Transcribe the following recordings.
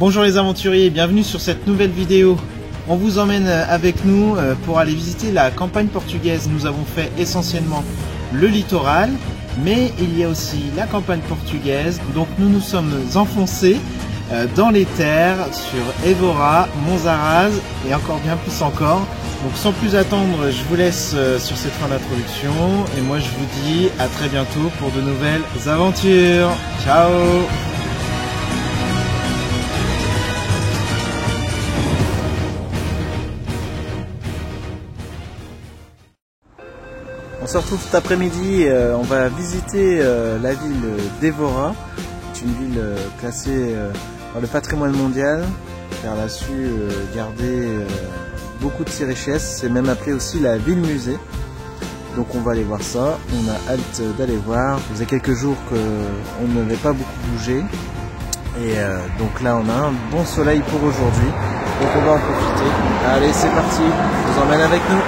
Bonjour les aventuriers, bienvenue sur cette nouvelle vidéo. On vous emmène avec nous pour aller visiter la campagne portugaise. Nous avons fait essentiellement le littoral, mais il y a aussi la campagne portugaise. Donc nous nous sommes enfoncés dans les terres sur Évora, Monsaraz et encore bien plus encore. Donc sans plus attendre, je vous laisse sur cette fin d'introduction et moi je vous dis à très bientôt pour de nouvelles aventures. Ciao! On se retrouve cet après-midi, on va visiter la ville d'Évora. C'est une ville classée par le patrimoine mondial, car elle a su garder beaucoup de ses richesses. C'est même appelé aussi la ville-musée. Donc on va aller voir ça, on a hâte d'aller voir. Ça faisait quelques jours qu'on n'avait pas beaucoup bougé. Et donc là on a un bon soleil pour aujourd'hui, donc on va en profiter. Allez, c'est parti, je vous emmène avec nous.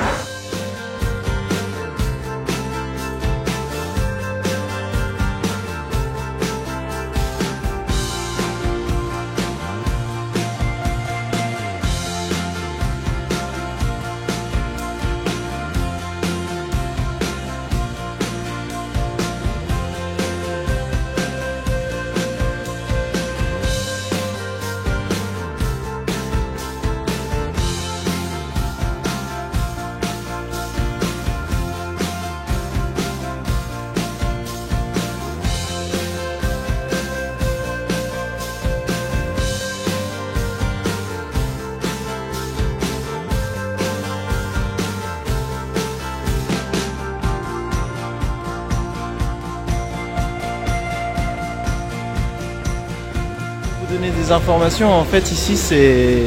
Donner des informations, en fait ici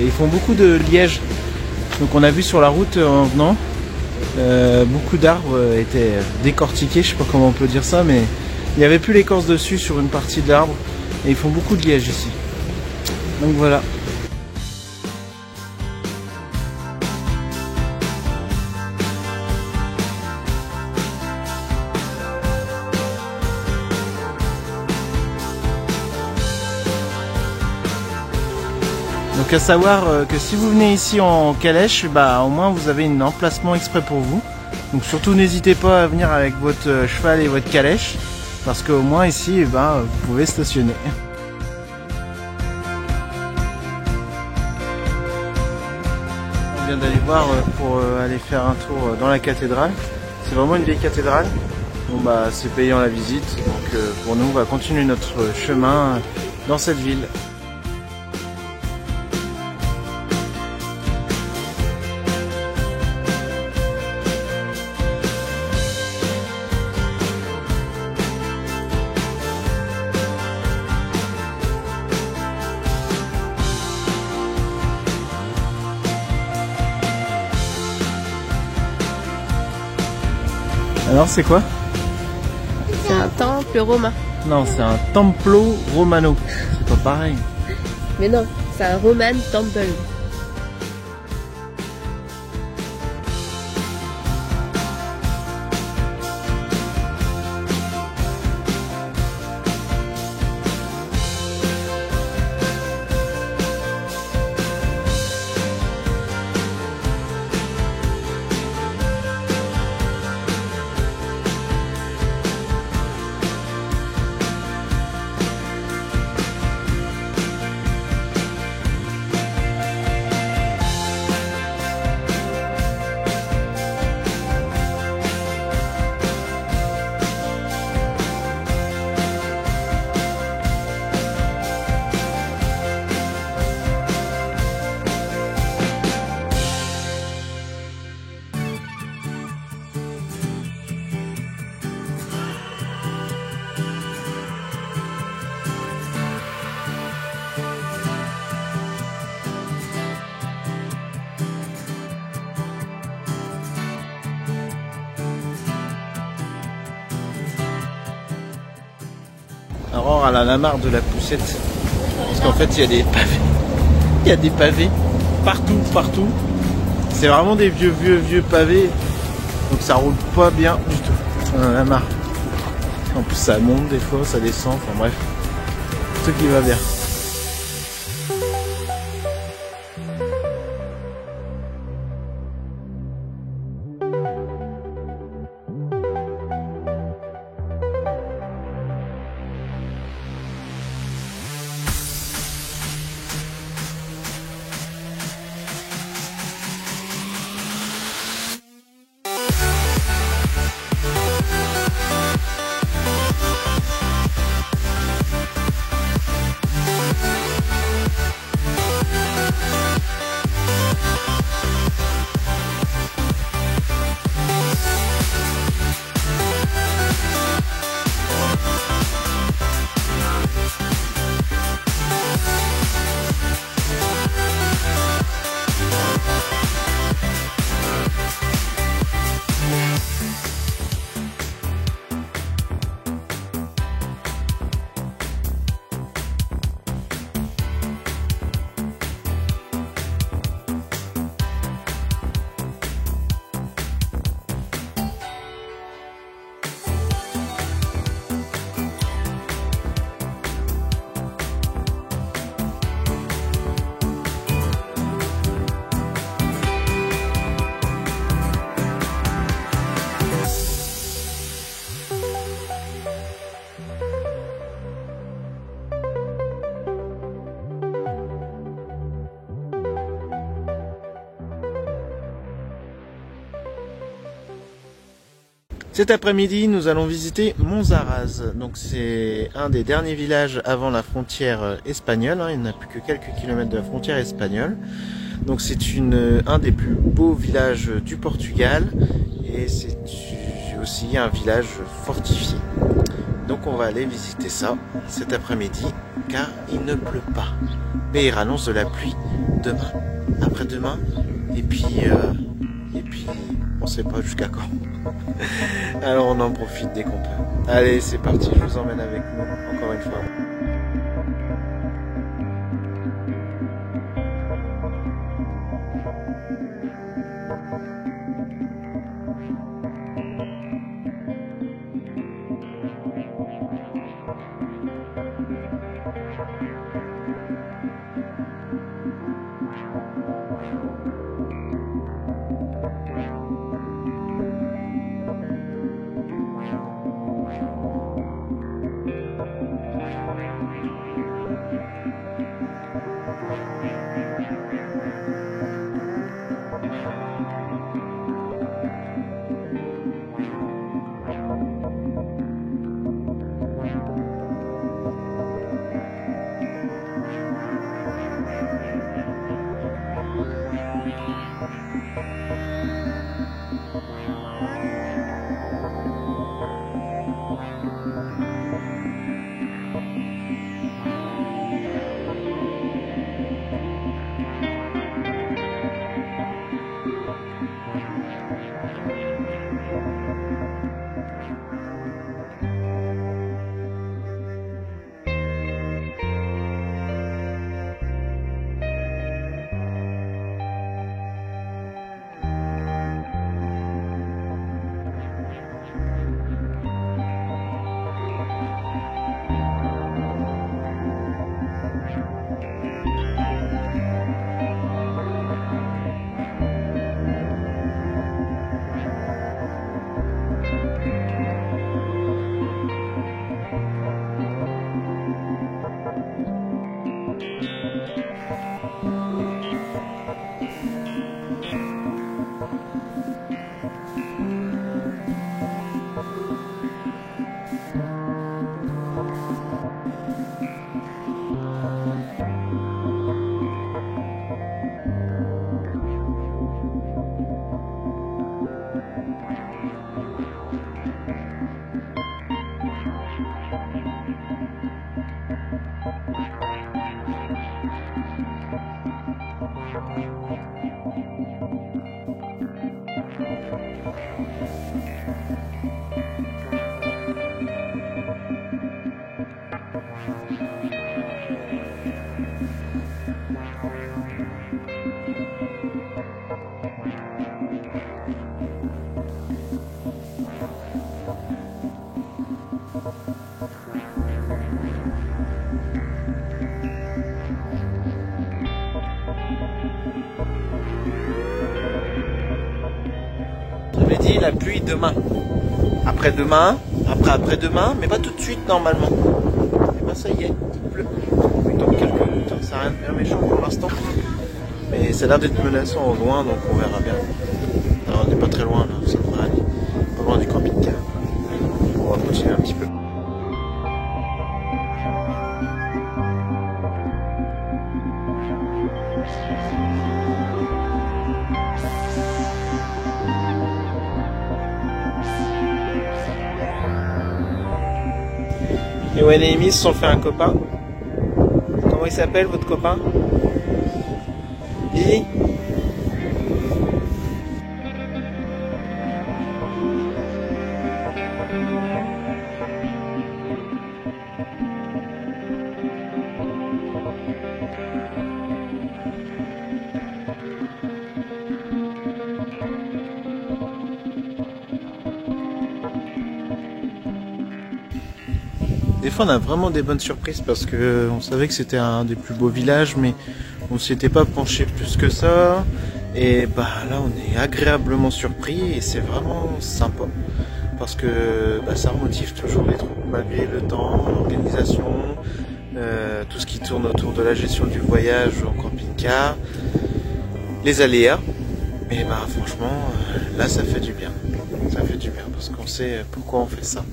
ils font beaucoup de liège, donc on a vu sur la route en venant beaucoup d'arbres étaient décortiqués, je sais pas comment on peut dire ça, mais il n'y avait plus l'écorce dessus sur une partie de l'arbre et ils font beaucoup de liège ici, donc voilà. Donc à savoir que si vous venez ici en calèche, bah au moins vous avez un emplacement exprès pour vous. Donc surtout n'hésitez pas à venir avec votre cheval et votre calèche, parce qu'au moins ici vous pouvez stationner. On vient d'aller voir pour aller faire un tour dans la cathédrale. C'est vraiment une vieille cathédrale. Bon bah c'est payant la visite, donc pour nous on va continuer notre chemin dans cette ville. Alors c'est quoi? C'est un temple romain. Non, c'est un templo romano. C'est pas pareil. Mais non, c'est un Roman temple. Aurore, elle en a marre de la poussette. Parce qu'en fait, il y a des pavés. Il y a des pavés partout. C'est vraiment des vieux pavés. Donc ça roule pas bien du tout. On en a marre. En plus, ça monte des fois, ça descend. Enfin bref. Tout qui va bien. Cet après-midi, nous allons visiter Monsaraz. Donc c'est un des derniers villages avant la frontière espagnole. Il n'y a plus que quelques kilomètres de la frontière espagnole. Donc c'est un des plus beaux villages du Portugal et c'est aussi un village fortifié. Donc on va aller visiter ça cet après-midi car il ne pleut pas. Mais il annonce de la pluie demain, après-demain et puis on sait pas jusqu'à quand. Alors on en profite dès qu'on peut. Allez, c'est parti, je vous emmène avec nous encore une fois. Dit la pluie demain, après-demain, après-demain, mais pas tout de suite normalement. Et ben ça y est, il pleut. Dans quelques minutes, ça n'a rien de bien méchant pour l'instant, mais ça a l'air d'être menaçant au loin, donc on verra bien. Alors, on n'est pas très loin là, ça devrait aller, pas loin du camping-car. On va continuer un petit peu. Et Owen et Amy se sont fait un copain. Comment il s'appelle votre copain? Lily? Des fois on a vraiment des bonnes surprises parce que on savait que c'était un des plus beaux villages, mais on s'était pas penché plus que ça. Et bah là on est agréablement surpris et c'est vraiment sympa parce que ça remotive toujours les troupes malgré le temps, l'organisation, tout ce qui tourne autour de la gestion du voyage en camping-car, les aléas. Et bah franchement là ça fait du bien, ça fait du bien. parce qu'on sait pourquoi on fait ça.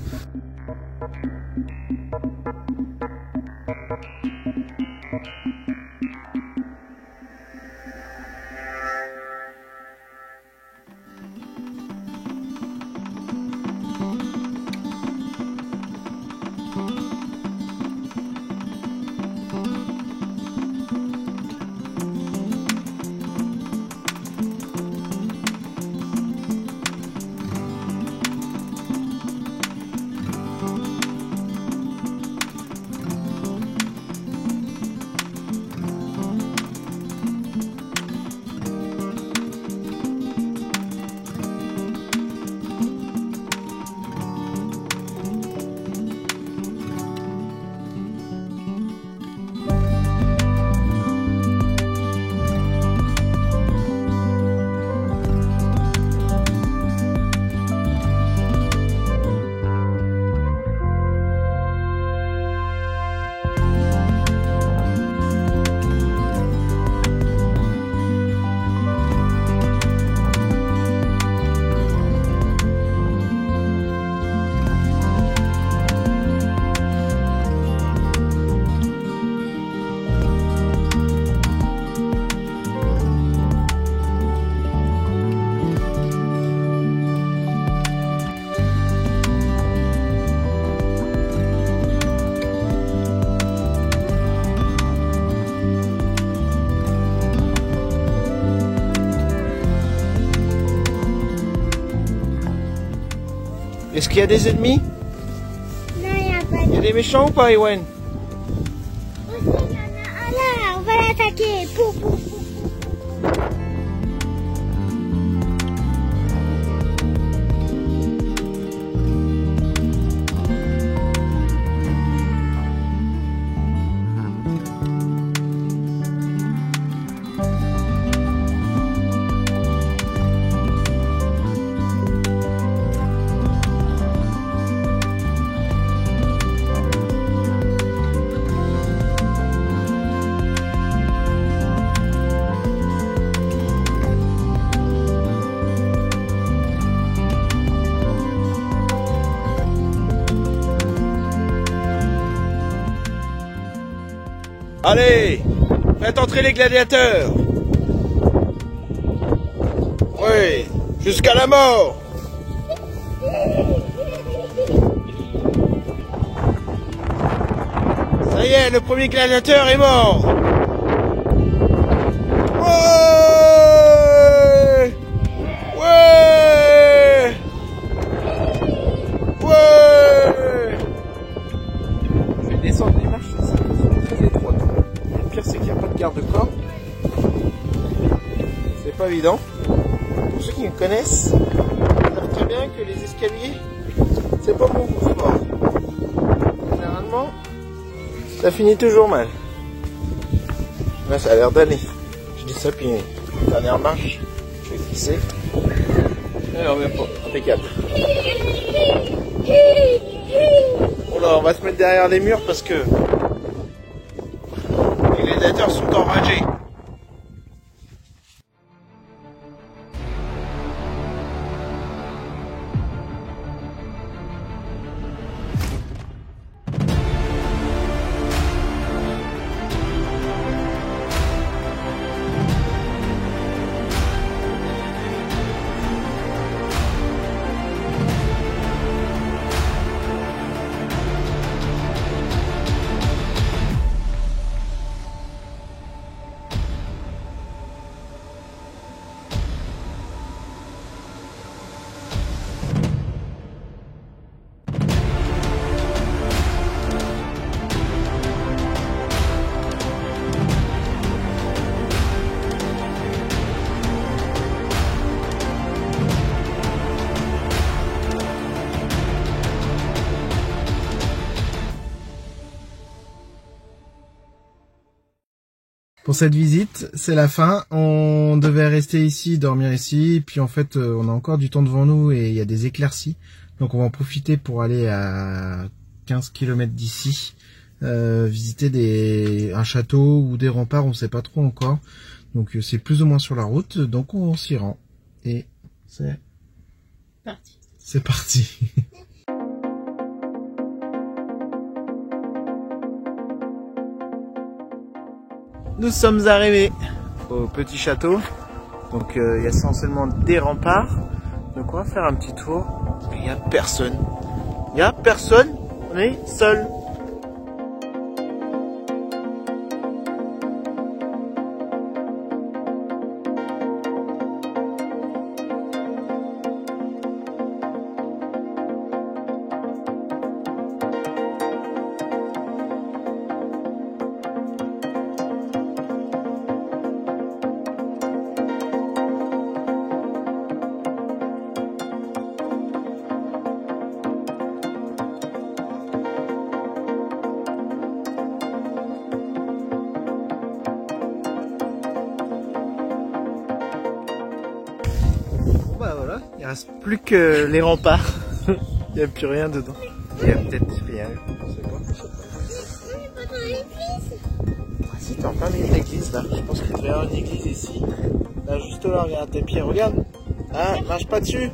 Est-ce qu'il y a des ennemis? Non, il n'y a pas Il y a des méchants ou pas, Ewen? Aussi, il y en a un là, on va l'attaquer. Pou, pou, pou. Allez, faites entrer les gladiateurs. Oui, jusqu'à la mort. Ça y est, le premier gladiateur est mort. Ouais, ouais, ouais. Je vais descendre les marches, c'est très étroit. Le pire, c'est qu'il n'y a pas de garde-corps. C'est pas évident. Pour ceux qui me connaissent, ils savent très bien que les escaliers, c'est pas mon sport. Généralement, ça finit toujours mal. Là, ça a l'air d'aller. Je dis ça, puis dernière marche, je vais glisser. Alors, même pas, impeccable. Bon là, on va se mettre derrière les murs parce que les gladiateurs sont enragés. Pour cette visite, c'est la fin. On devait rester ici, dormir ici, puis en fait, on a encore du temps devant nous et il y a des éclaircies. Donc on va en profiter pour aller à 15 km d'ici, visiter un château ou des remparts, on ne sait pas trop encore. Donc c'est plus ou moins sur la route, donc on s'y rend. Et c'est Parti. C'est parti. Nous sommes arrivés au petit château. Donc il y a essentiellement des remparts. Donc on va faire un petit tour. Il n'y a personne. Il n'y a personne. On est seul. Bah voilà, il reste plus que les remparts. Il n'y a plus rien dedans. Il y a peut-être rien, je sais pas. Ah si, t'es en plein milieu de l'église là. Je pense qu'il devrait y avoir une église ici. Là, juste là, regarde tes pieds, regarde. Ah, marche pas dessus.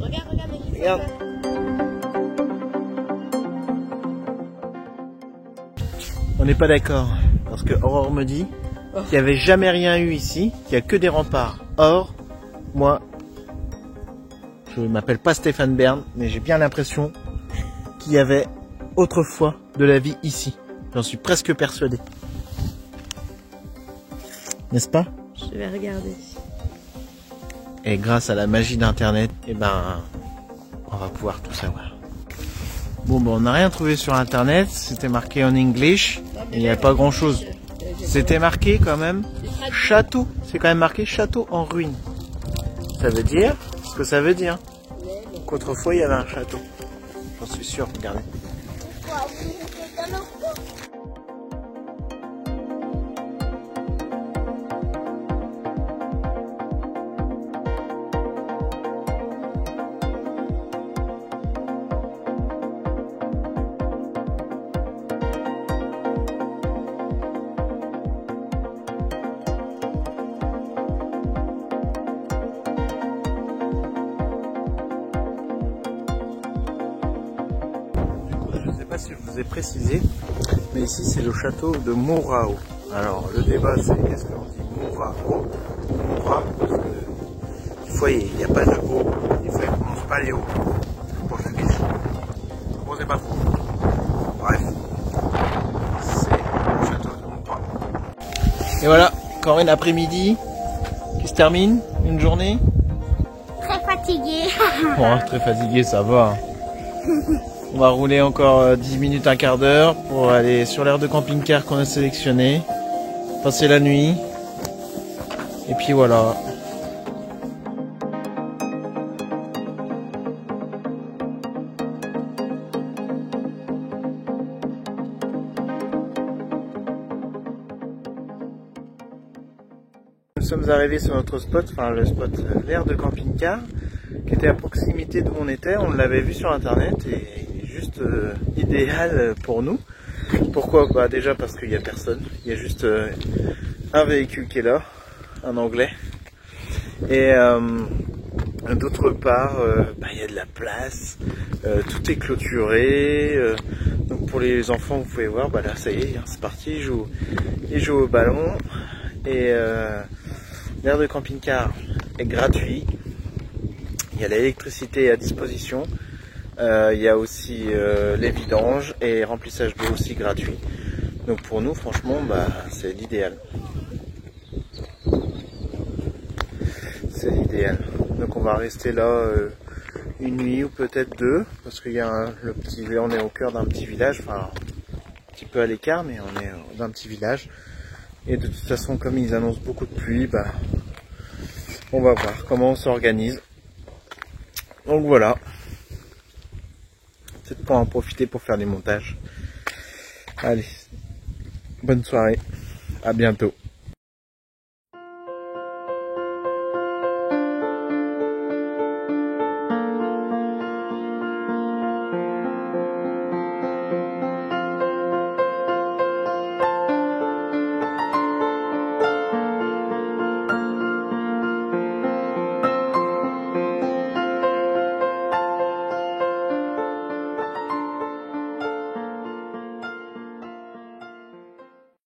Regarde. On n'est pas d'accord. Parce que Aurore me dit qu'il n'y avait jamais rien eu ici, qu'il n'y a que des remparts. Or, moi, je m'appelle pas Stéphane Bern, mais j'ai bien l'impression qu'il y avait autrefois de la vie ici. J'en suis presque persuadé. N'est-ce pas? Je vais regarder. Et grâce à la magie d'internet, eh ben, on va pouvoir tout savoir. Bon, on n'a rien trouvé sur internet, c'était marqué en English, et il n'y avait pas grand chose. C'était marqué quand même château, c'est quand même marqué château en ruine. Ça veut dire ce que ça veut dire. Qu'autrefois il y avait un château. J'en suis sûr, regardez. Je ne sais pas si je vous ai précisé, mais ici c'est le château de Mourao. Alors le débat c'est qu'est-ce qu'on dit Mourao, Mourao, parce que des fois il n'y a pas de O, des fois il ne prononce pas les O pour le guiche. On ne sait pas trop. Bref, c'est le château de Mourao. Et voilà, encore une après-midi qui se termine, une journée. Très fatiguée. Bon, très fatigué, ça va. On va rouler encore 10 minutes, un quart d'heure pour aller sur l'aire de camping-car qu'on a sélectionné, passer la nuit, et puis voilà. Nous sommes arrivés sur notre spot, enfin le spot, l'aire de camping-car, qui était à proximité d'où on était. On l'avait vu sur internet et juste idéal pour nous. Pourquoi? Bah déjà parce qu'il n'y a personne, il y a juste un véhicule qui est là, un anglais, et d'autre part il y a de la place, tout est clôturé, donc pour les enfants vous pouvez voir, bah là ça y est, c'est parti, ils jouent au ballon, et l'aire de camping-car est gratuit, il y a l'électricité à disposition. Il y a aussi les vidanges et remplissage d'eau aussi gratuit. Donc pour nous, franchement, c'est l'idéal. C'est l'idéal. Donc on va rester là une nuit ou peut-être deux, parce qu'il y a on est au cœur d'un petit village, enfin un petit peu à l'écart, mais on est dans un petit village. Et de toute façon, comme ils annoncent beaucoup de pluie, on va voir comment on s'organise. Donc voilà. Peut-être pour en profiter pour faire des montages. Allez, bonne soirée, à bientôt.